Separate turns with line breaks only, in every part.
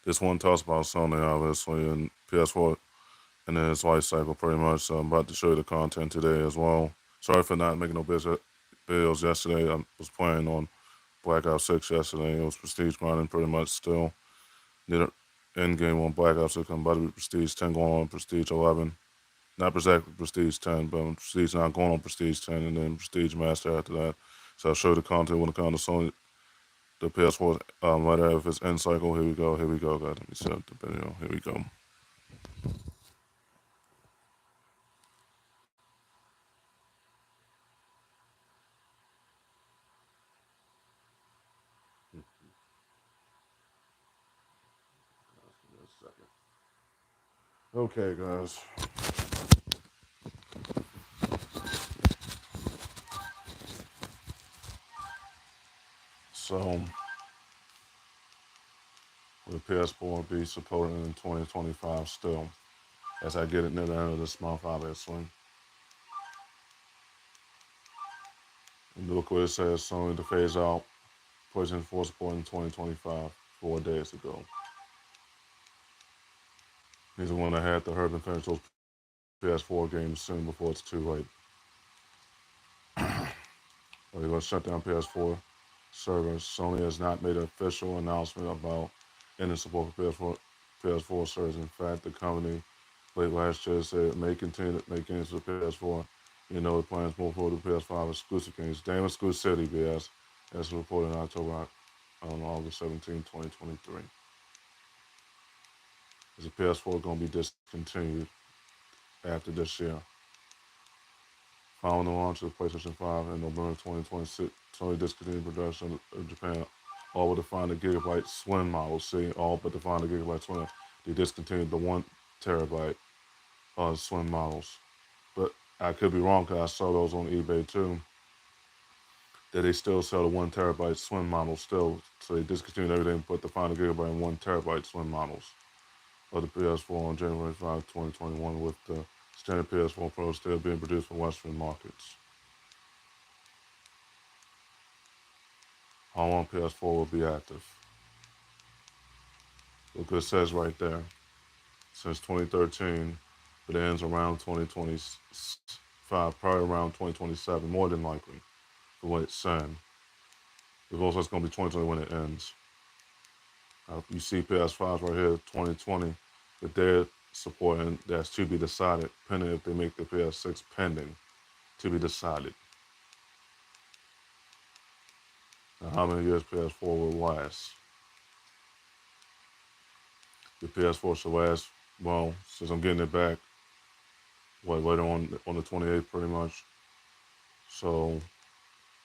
This one talks about Sony, obviously, and PS4 and then its life cycle, pretty much. So I'm about to show you the content today as well. Sorry for not making no videos yesterday. I was playing on Black Ops 6 yesterday. It was prestige grinding pretty much still. Did an end game on Black Ops 6. I'm about to be prestige 10 going on prestige 11. Not exactly prestige 10, but prestige 9 going on prestige 10, and then prestige master after that. So I'll show you the content when it comes to Sony, the PS4 right out of its end cycle. Here we go, guys. Let me set up the video. Here we go. Okay, guys. So, will the PS4 be supported in 2025 still? As I get it near the end of this month, obviously. And look what it says, Sony to phase out PlayStation 4 support in 2025, 4 days ago. He's the one that had to hurry and finish those PS4 games soon before it's too late. They're going to shut down PS4 servers. Sony has not made an official announcement about ending support for PS4 servers. In fact, the company late last year said it may continue to make games for PS4. You know, it plans more for the PS5 exclusive games. Damn exclusivity, BS, as reported in October, on August 17, 2023. Is the PS4 going to be discontinued after this year? Following the launch of the PlayStation 5 in November 2026, Sony discontinued production in Japan, all but the 500 GB Slim model. See, all but the 500 GB Slim. They discontinued the 1 TB Slim models. But I could be wrong because I saw those on eBay too. That they still sell the 1 TB Slim models still. So they discontinued everything but the 500 GB and 1 TB Slim models of the PS4 on January 5, 2021, with the standard PS4 Pro still being produced for Western markets. How long PS4 will be active? Look what it says right there. Since 2013, but it ends around 2025, probably around 2027, more than likely, for what it's saying. It's also going to be 2020 when it ends. You see PS5s right here, 2020, but they're supporting that's to be decided, pending if they make the PS6 pending, to be decided. Now, how many years PS4 will last? The PS4 should last, well, since I'm getting it back, later on the 28th, pretty much. So,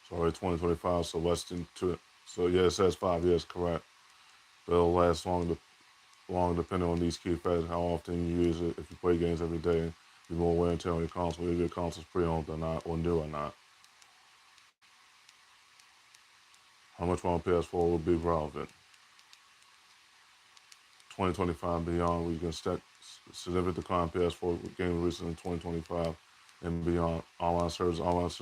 it's already 2025, so less than two. So, yeah, it says 5 years, correct. But it'll last long depending on these key factors, how often you use it, if you play games every day, be more wear and tear on your console, if your console's pre-owned or not, or new or not. How much longer PS4 will be relevant? 2025 and beyond, we can expect significant decline PS4 game releases in 2025 and beyond. Online services, let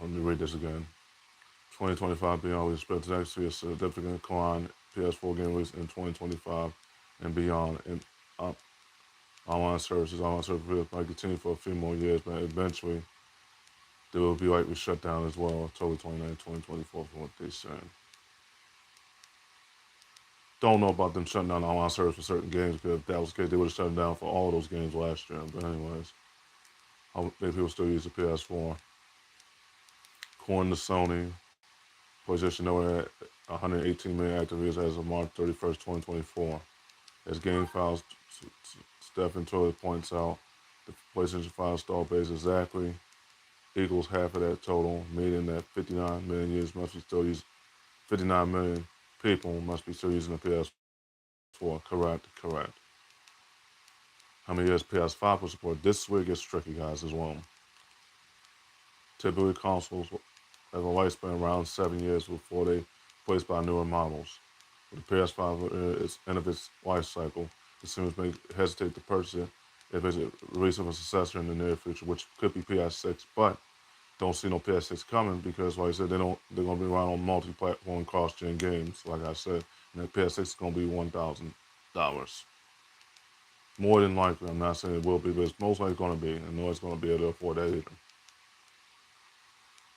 me read this again. 2025 beyond, we expect to see a significant decline PS4 game release in 2025 and beyond. And online services might continue for a few more years, but eventually they will be likely shut down as well, October 29, 2024, from what they said. Don't know about them shutting down online service for certain games, because if that was the case, they would have shut down for all those games last year. But anyways, maybe people still use the PS4. According to Sony, PlayStation Network had 118 million active users as of March 31st, 2024. As Game Files, Stephen Toilet points out, the PlayStation 5 install base exactly equals half of that total, meaning that 59 million users must be still using 59 million people must be still using the PS4. Correct. How many years PS5 will support? This is where it gets tricky, guys, as well. Typically, consoles have a lifespan around 7 years before they replaced by newer models. With the PS5 is end of its life cycle, consumers may hesitate to purchase it if it's release of a successor in the near future, which could be PS6, but don't see no PS6 coming because, like I said, they're gonna be running on multi-platform cross-gen games. Like I said, and the PS6 is gonna be $1,000. More than likely, I'm not saying it will be, but it's most likely gonna be. And no one's gonna be able to afford that either.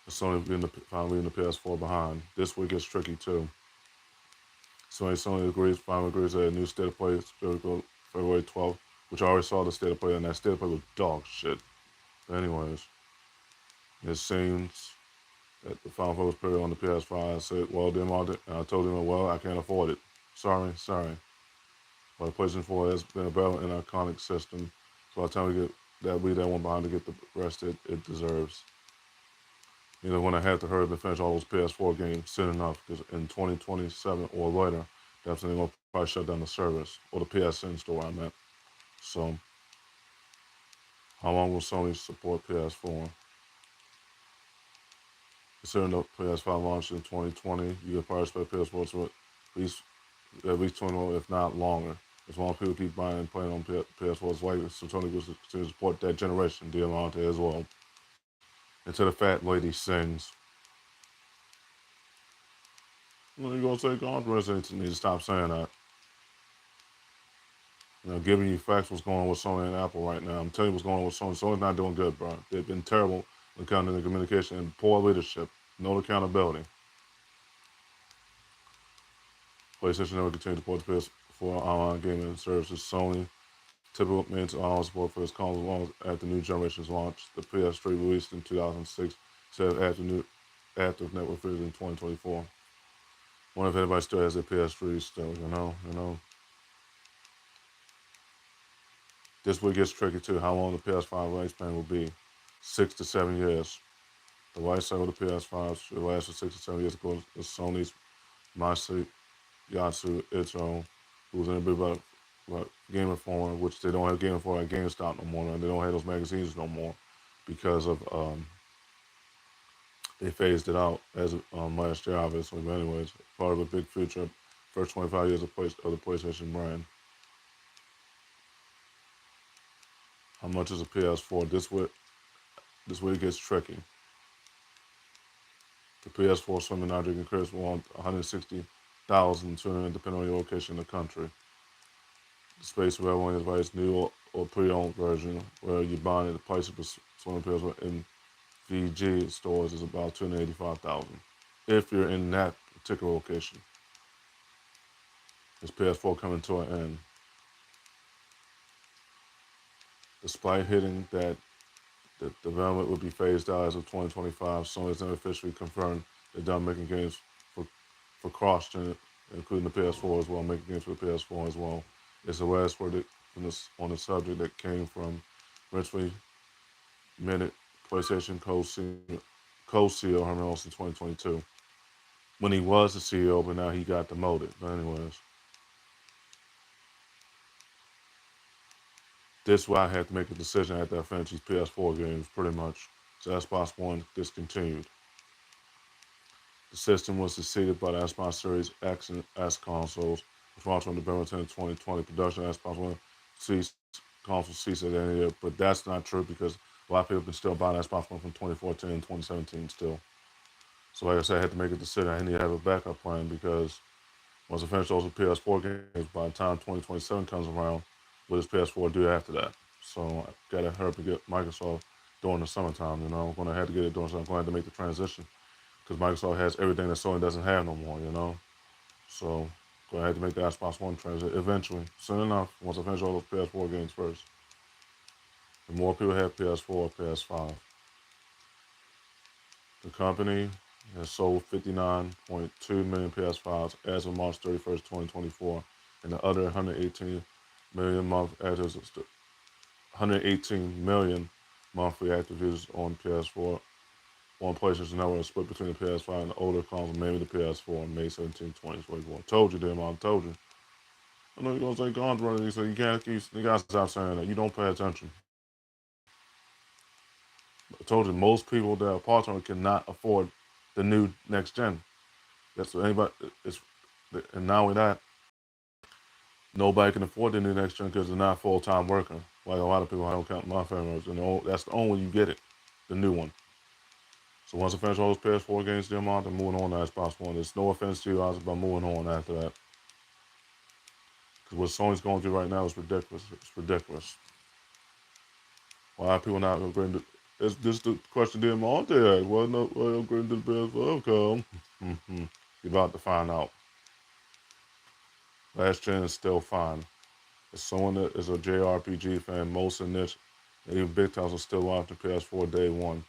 Sony finally leaving the PS4 behind. This week gets tricky too. Sony finally agrees that a new state of play is February 12th, which I already saw the state of play, and that state of play was dog shit. But anyways, it seems that the final focus period on the PS5 said, well, and I told them, well, I can't afford it. Sorry. But the PlayStation 4 has been a better and iconic system, so by the time we get that, we that one behind to get the rest it deserves. You know, when I had to hurry up and finish all those PS4 games soon enough, because in 2027 or later, that's when they're going to probably shut down the service, or the PSN store, I meant. So, how long will Sony support PS4? Considering the PS5 launched in 2020, you could probably expect PS4 to at least 20, if not longer. As long as people keep buying and playing on PS4, it's likely so Sony will continue to support that generation, Diamante as well. Until the fat lady sings. What are you going to say? Congress need to stop saying that. You know, giving you facts what's going on with Sony and Apple right now. I'm telling you what's going on with Sony. Sony's not doing good, bro. They've been terrible when it comes to the communication and poor leadership. No accountability. PlayStation never continued to support the PS4 online gaming services. Sony typically maintains online support for its consoles as long as after new generations launch. The PS3 released in 2006 instead of after new active network features in 2024. Wonder if anybody still has their PS3 still, you know. This week gets tricky too. How long the PS5 lifespan will be? 6 to 7 years. The life cycle of the PS5 should last for 6 to 7 years according to Sony's Yasu Ito, who's in a bit about Game Informer, which they don't have Game Informer at GameStop no more, and they don't have those magazines no more because of they phased it out as of last year, obviously. But anyways, part of a big future, first 25 years of the PlayStation brand. How much is a PS4? This week gets tricky. The PS4 swimming not drinking Chris will want 160,000 depending on your location in the country. The space for everyone is by its new or pre-owned version, where you're buying it, the price of the swimming PS4 in VG stores is about 285,000. If you're in that particular location. This PS4 coming to an end. Despite hitting that the development would be phased out as of 2025, Sony's never officially confirmed they're done making games for cross-gen, including the PS4 as well, making games for the PS4 as well. It's the last word on the subject that came from Richly Minute PlayStation co-CEO Herman Olsen in 2022. When he was the CEO, but now he got demoted. But anyways. This is why I had to make a decision after I finished these PS4 games, pretty much. So Xbox One discontinued. The system was succeeded by the Xbox Series X and S consoles, which launched on November 10, 2020. Production of Xbox One console ceased at the end of the year, but that's not true because a lot of people can still buy an Xbox One from 2014 and 2017 still. So like I said, I had to make a decision. I need to have a backup plan because once I finish those PS4 games, by the time 2027 comes around, what does PS4 do after that? So I gotta hurry up and get Microsoft during the summertime. You know, I'm gonna have to get it during. So I'm gonna have to make the transition because Microsoft has everything that Sony doesn't have no more. You know, so gonna have to make the Xbox One transition eventually, soon enough. Once I finish all those PS4 games first. The more people have PS4 or PS5. The company has sold 59.2 million PS5s as of March 31st, 2024, and the other 118 million monthly active users on PS4 on PlayStation Network split between the PS5 and the older consoles, mainly the PS4 on May 17, 2024. Told you, damn, I told you. I know you're gonna say God's running, so you gotta stop saying that. You don't pay attention. I told you, most people that are part-time cannot afford the new next gen. That's what anybody is, and not only that, nobody can afford the new next gen because they're not full-time working. Like a lot of people, I don't count my family members, and that's the only way you get it, the new one. So once I finish all those PS4 games, then I'm moving on to Xbox One. There's no offense to you guys, but I'm moving on after that. Because what Sony's going through right now is ridiculous. It's ridiculous. Why are people not upgrading to... It's just the question the Monte asked. Why not upgrading to the PS5 come? You're about to find out. Last gen is still fine. As someone that is a JRPG fan, most in this, and even big titles are still launching PS4 day one,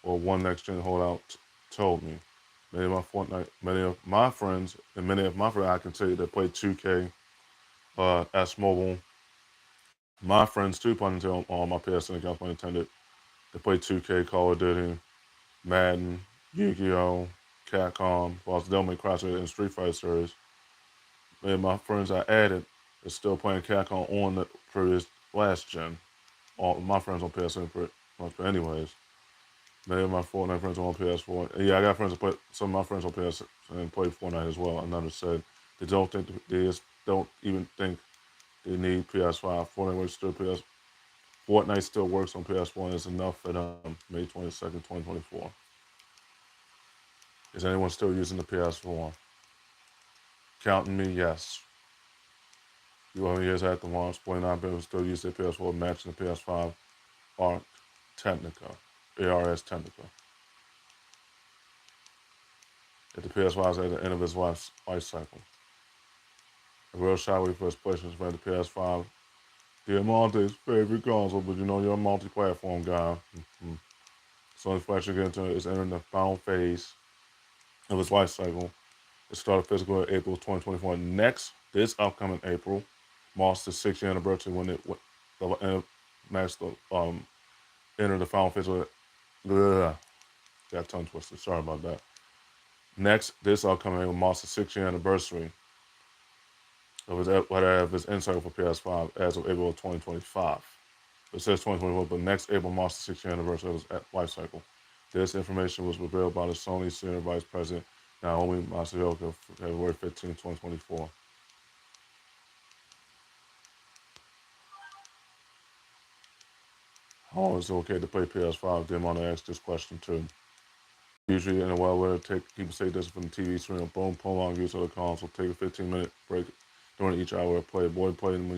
or one next gen holdout told me. Many of my friends, I can tell you that play 2K, S Mobile. My friends too, playing until on my PSN account, playing intended. They play 2K, Call of Duty, Madden, Yu-Gi-Oh, Capcom, whilst they'll make Crash in Street Fighter series. Many of my friends I added is still playing Capcom on the previous last gen. All my friends on PSN pretty much, but anyways. Many of my Fortnite friends are on PS4. And yeah, I got friends that play. Some of my friends on PS and play Fortnite as well. Another said they just don't even think they need PS5. Fortnite still works on PS1. It's enough for them. May 22nd, 2024. Is anyone still using the PS4? Counting me, yes. You 11 years after launch, 49 people still use their PS4, matching the PS5 ARC Technica, ARS Technica. If the PS5 is at the end of its life cycle. A real shy way for its placement is the PS5. Dear Monte's favorite console, but you know you're a multi-platform guy. Sony's flagship game is entering the final phase of its life cycle. It started physical in April 2024. This upcoming April, marks the 6th year anniversary when it entered the final phase of it. Got tongue twisted. Sorry about that. This upcoming April marks the 6th year anniversary of his insight for PS5 as of April of 2025. It says 2024, but next April marks the 6th year anniversary of his life cycle. This information was revealed by the Sony Senior Vice President Naomi Masayoka February 15, 2024. How long is it okay to play PS5? Then want to ask this question too. Usually in a while where people say this from the TV screen, boom, prolonged use of the console, take a 15-minute break during each hour of play. Avoid playing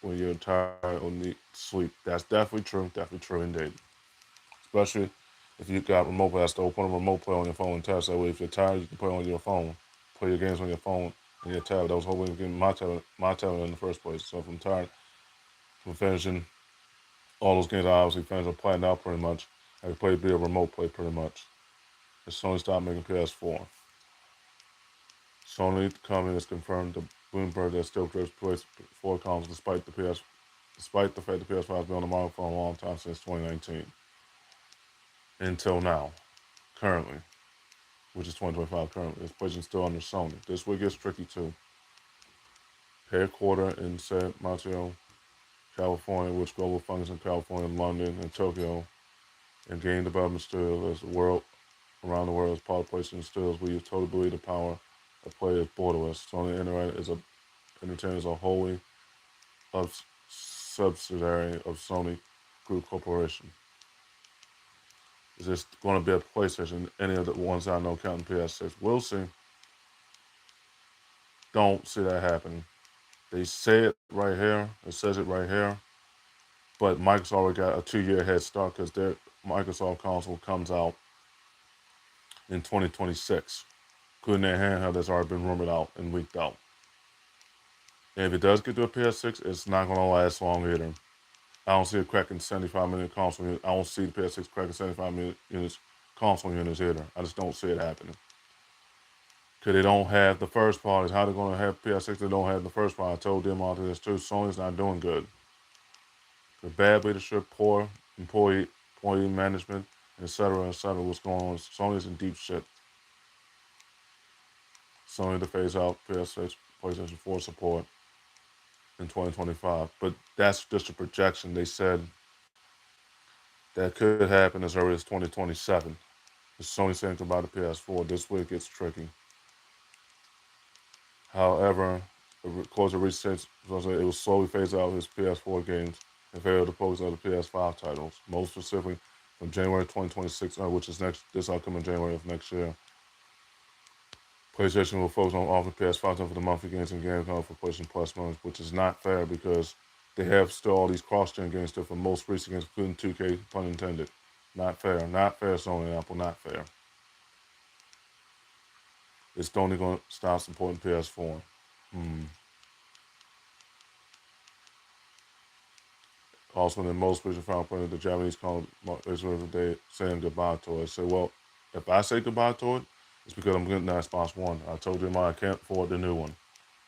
when you're tired or need sleep. That's definitely true indeed. Especially if you got remote play, still put a remote play on your phone and test. That way, if you're tired, you can play on your phone. Play your games on your phone and your tablet. That was hoping to get my tablet in the first place. So if I'm tired from finishing all those games, I obviously finished playing out pretty much. I could play via remote play pretty much. As Sony stopped making PS4. Sony company has confirmed to Bloomberg that still drips PS4 consoles despite the fact the PS5 has been on the market for a long time since 2019. Until now. Currently. Which is 2025 currently. Its position still under Sony. This week gets tricky too. Headquartered in San Mateo, California, which global functions in California, London, and Tokyo, and game development still as the world around the world as part of PlayStation Studios, we totally believe the power of play is borderless. Sony Entertainment is a wholly subsidiary of Sony Group Corporation. Is this going to be a PlayStation? Any of the ones I know counting PS6? We'll see. Don't see that happening. They say it right here. It says it right here. But Microsoft already got a 2-year head start because their Microsoft console comes out in 2026. Including their handheld that's already been rumored out and leaked out. And if it does get to a PS6, it's not going to last long either. I don't see it cracking 75 million console units. I don't see the PS6 cracking 75 million units console units either. I just don't see it happening. Because they don't have the first parties. How they going to have PS6 they don't have the first party? I told them all this too. Sony's not doing good. The bad leadership, poor employee management, etc., what's going on. Sony's in deep shit. Sony to phase out PS6, PlayStation 4 support in 2025. But that's just a projection. They said that could happen as early as 2027. It's Sony saying about the PS4. This week it's tricky. However, closer research it will slowly phase out his PS4 games and favor the focus of the PS5 titles. Most specifically, from January 2026, which is this upcoming January of next year. PlayStation will focus on offering PS5 for the monthly games and game for PlayStation Plus months, which is not fair because they have still all these cross-gen games still for most recent games, including 2K, pun intended. Not fair. Not fair, Sony and Apple. Not fair. It's only going to stop supporting PS4. Also, in most recent Final Fantasy, the Japanese call it they saying goodbye to it. I say, well, if I say goodbye to it, it's because I'm getting that Xbox One. I told you I can't afford the new one.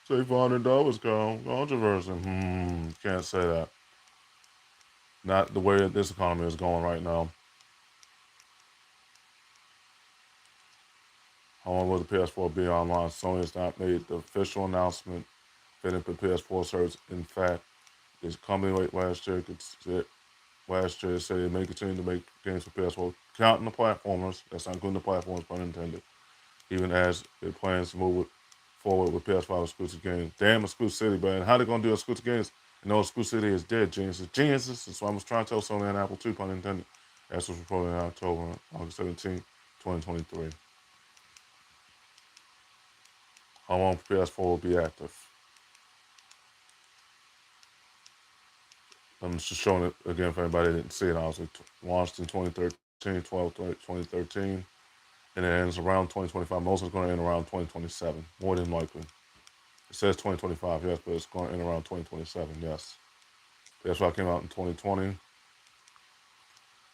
Say $400, Carl. Controversy. Can't say that. Not the way this economy is going right now. How long will the PS4 be online? Sony has not made the official announcement fitting for PS4 service. In fact, this company last year said it may continue to make games for PS4, counting the platformers. That's not including the platforms, pun intended. Even as it plans to move forward with PS5 exclusive games. Damn exclusivity, man. How they gonna do exclusive games? And no exclusivity is dead, geniuses. Geniuses. That's what I was trying to tell Sony and Apple too, pun intended. As was reported in October, August 17, 2023. How long PS4 will be active? I'm just showing it again for anybody that didn't see it. I was launched in 2013, 2013, and it ends around 2025. Most of it's going to end around 2027, more than likely. It says 2025, yes, but it's going to end around 2027, yes. PS5 came out in 2020,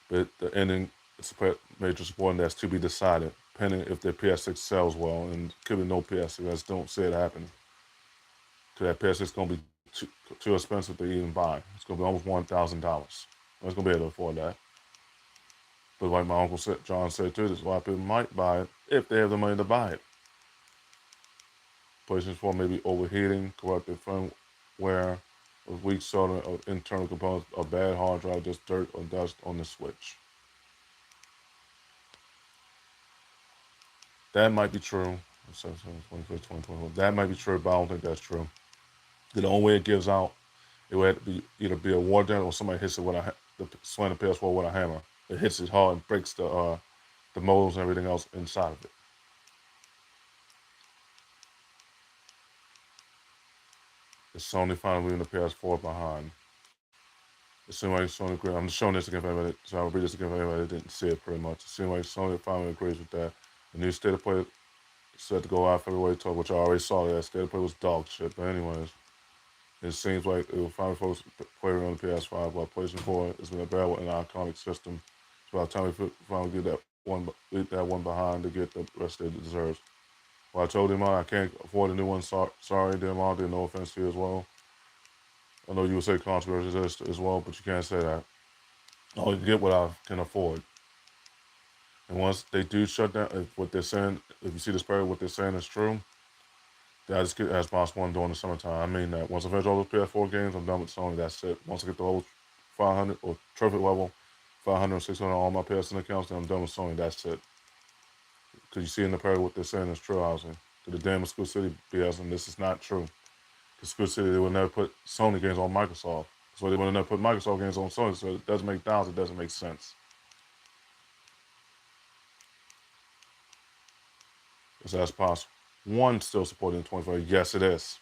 but the ending is major support, and that's to be decided, depending if their PS6 sells well, and could be no PS6. I just don't see it happening. Because that PS6 is going to be too expensive to even buy. It's going to be almost $1,000. I was going to be able to afford that. But like my uncle John said too, there's a lot of people might buy it if they have the money to buy it. PlayStation 4 may be overheating, corrupted firmware, with weak soldering of internal components, a bad hard drive, just dirt or dust on the switch. That might be true. That might be true, but I don't think that's true. The only way it gives out, it would have to be either be a war damage or somebody hits it with swing the PS4 with a hammer. It hits it hard and breaks the molds and everything else inside of it. Is Sony finally leaving the PS4 behind? It seems like Sony agrees. I'm just showing this again for anybody, so I'll read this again for anybody that didn't see it pretty much. It seems like Sony finally agrees with that. The new State of Play is set to go out February 12th, which I already saw that. State of Play was dog shit, but anyways. It seems like it will finally focus play on the PS5 while PlayStation 4 has been available in an iconic system. It's about time we finally leave that one behind to get the rest that it deserves. Well, I told him I can't afford a new one. Sorry, Demonte. No offense to you as well. I know you would say controversy as well, but you can't say that. I only get what I can afford. And once they do shut down, if what they're saying, if you see this period, what they're saying is true, then I just get Xbox One during the summertime. I mean that. Once I finish all those PS4 games, I'm done with Sony. That's it. Once I get the whole 500 or trophy level, 500 or 600 on all my PSN accounts, then I'm done with Sony. That's it. Because you see in the period what they're saying is true, housing. To the damn exclusivity BS, and this is not true. Exclusivity, they would never put Sony games on Microsoft. So they would never put Microsoft games on Sony. So it doesn't make dollars. It doesn't make sense. Is Xbox One still supported in 25? Yes, it is.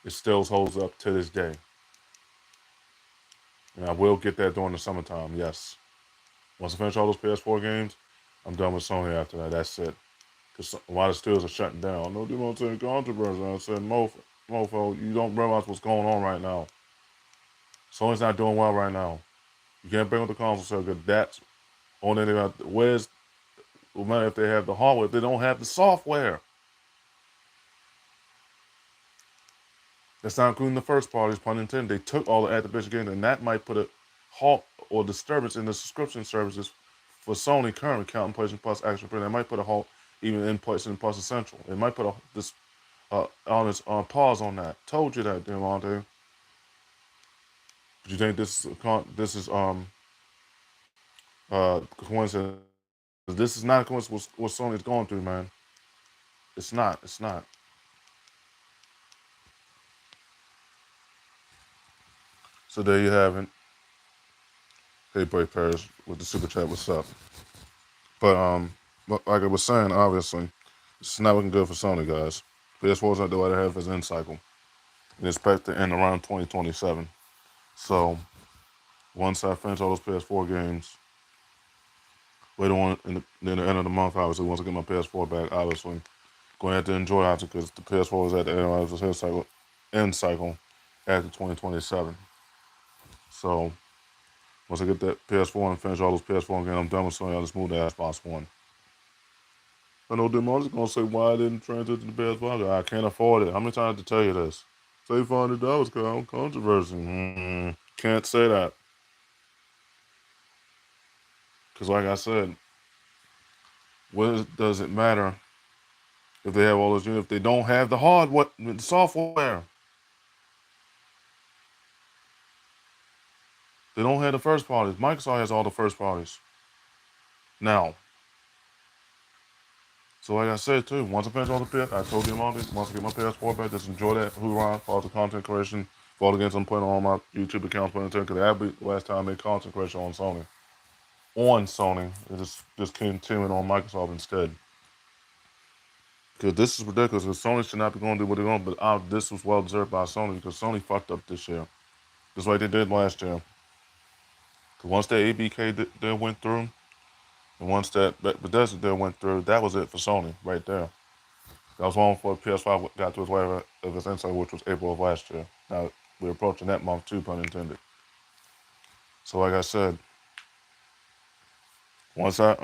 It still holds up to this day. And I will get that during the summertime, yes. Once I finish all those PS4 games, I'm done with Sony after that. That's it. Because a lot of studios are shutting down. No, they won't take controversy. I said, mofo, you don't realize what's going on right now. Sony's not doing well right now. You can't bring up the console so good. That's only thing about where's no matter if they have the hardware, if they don't have the software. That's not including the first parties, pun intended. They took all the Activision games, and that might put a halt or disturbance in the subscription services for Sony currently, counting PlayStation Plus, Action Print. It might put a halt even in PlayStation Plus Essential. It might put pause on that. Told you that, Demonte. Do you think this is coincidence? This is not a coincidence what Sony's going through, man. It's not. It's not. So there you have it. Hey, Break Paris with the super chat. What's up? But like I was saying, obviously, it's not looking good for Sony, guys. PS4 is not the way to have its end cycle. And expect to end around 2027. So once I finish all those PS4 games, later on in the end of the month, obviously, once I get my PS4 back, obviously, going to have to enjoy it because the PS4 is at the end of its end cycle after 2027. So once I get that PS4 and finish all those PS4 games, I'm done with Sony. I'll just move to Xbox One. I know Demon's gonna say why I didn't transition to PS5. I can't afford it. How many times to tell you this? Say $500 because controversy. Can't say that. Because like I said, what does it matter if they have all those units if they don't have the hardware, the software? They don't have the first parties. Microsoft has all the first parties. Now, so like I said too, once I finish all the PS, I told you about it. Once I get my PS4 back, just enjoy that hoorah for all the content creation, for all the games I'm playing on my YouTube accounts, because that'll be the last time I make content creation on Sony. It just continuing on Microsoft instead. Because this is ridiculous. Because Sony should not be going to do what they're going, but this was well deserved by Sony because Sony fucked up this year, just like they did last year. Because once that ABK deal went through, and once that Bethesda deal went through, that was it for Sony right there. That was long before PS5 got to its wave of its insight, which was April of last year. Now we're approaching that month too, pun intended. So like I said, once I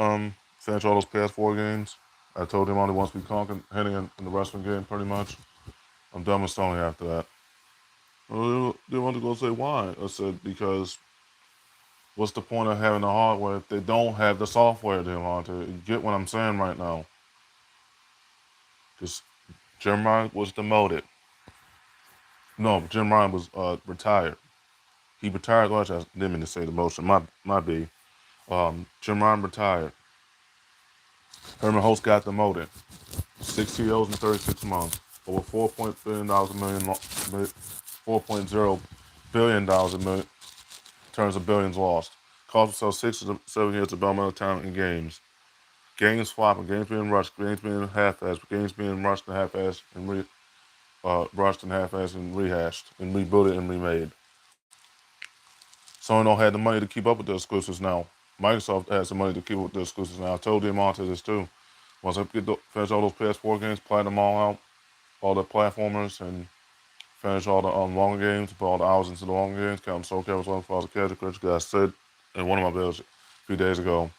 finish all those PS4 games, I told him only once we conquered heading in the wrestling game, pretty much. I'm done with Sony after that. Well, they want to go say why. I said because what's the point of having the hardware if they don't have the software they want to get what I'm saying right now? Because Jim Ryan was demoted. No, Jim Ryan was retired. He retired last year. I didn't mean to say the motion. My B. Jim Ryan retired. Herman Holtz got demoted. 6 CEOs in 36 months. Over $4.0 billion in terms of billions lost. Cost themselves 6 to 7 years of developmental talent in games. Games flopping, games being rushed, games being half-assed, games being rushed and half-assed and half-assed and rehashed and rebuilt and remade. Sony don't have the money to keep up with the exclusives now. Microsoft has the money to keep up with the exclusives now. I told them all to this too. Once I finish all those PS4 games, play them all out, all the platformers, and finish all the longer games, put all the hours into the longer games, count Soul Calibur as well as the casual creators. Because I said in one of my videos a few days ago,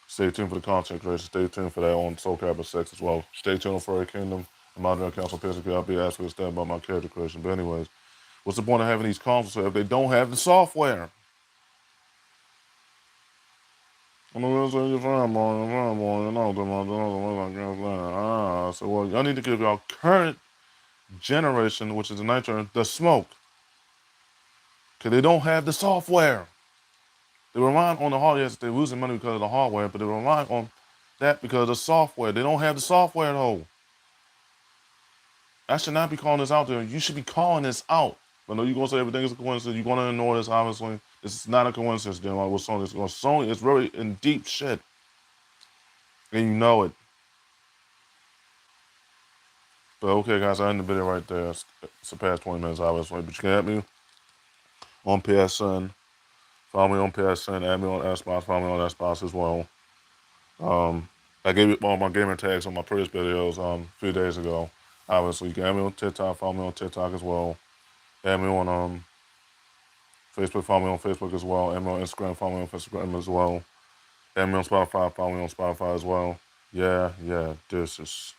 stay tuned for the content creation. Stay tuned for that on Soul Calibur 6 as well. Stay tuned for Furry Kingdom and my general council PS. I'll be asking to stand about my character creation. But anyways, what's the point of having these consoles if they don't have the software? I'm gonna say your fanboy, so well, y'all need to give y'all current generation, which is the ninth generation, the smoke. Because they don't have the software. They rely on the hardware. Yes, they're losing money because of the hardware, but they rely on that because of the software. They don't have the software though. I should not be calling this out there. You should be calling this out. I know you're gonna say everything is a coincidence. You're gonna ignore this, obviously. This is not a coincidence, then like what Sony is going. Sony is really in deep shit. And you know it. But okay, guys, I end the video right there. It's past 20 minutes, obviously. But you can add me on PSN. Follow me on PSN. Add me on Xbox. Follow me on Xbox as well. I gave you all my gamer tags on my previous videos a few days ago. Obviously, you can add me on TikTok. Follow me on TikTok as well. Add me on Facebook. Follow me on Facebook as well. Add me on Instagram. Follow me on Instagram as well. Add me on Spotify. Follow me on Spotify as well. Yeah, this is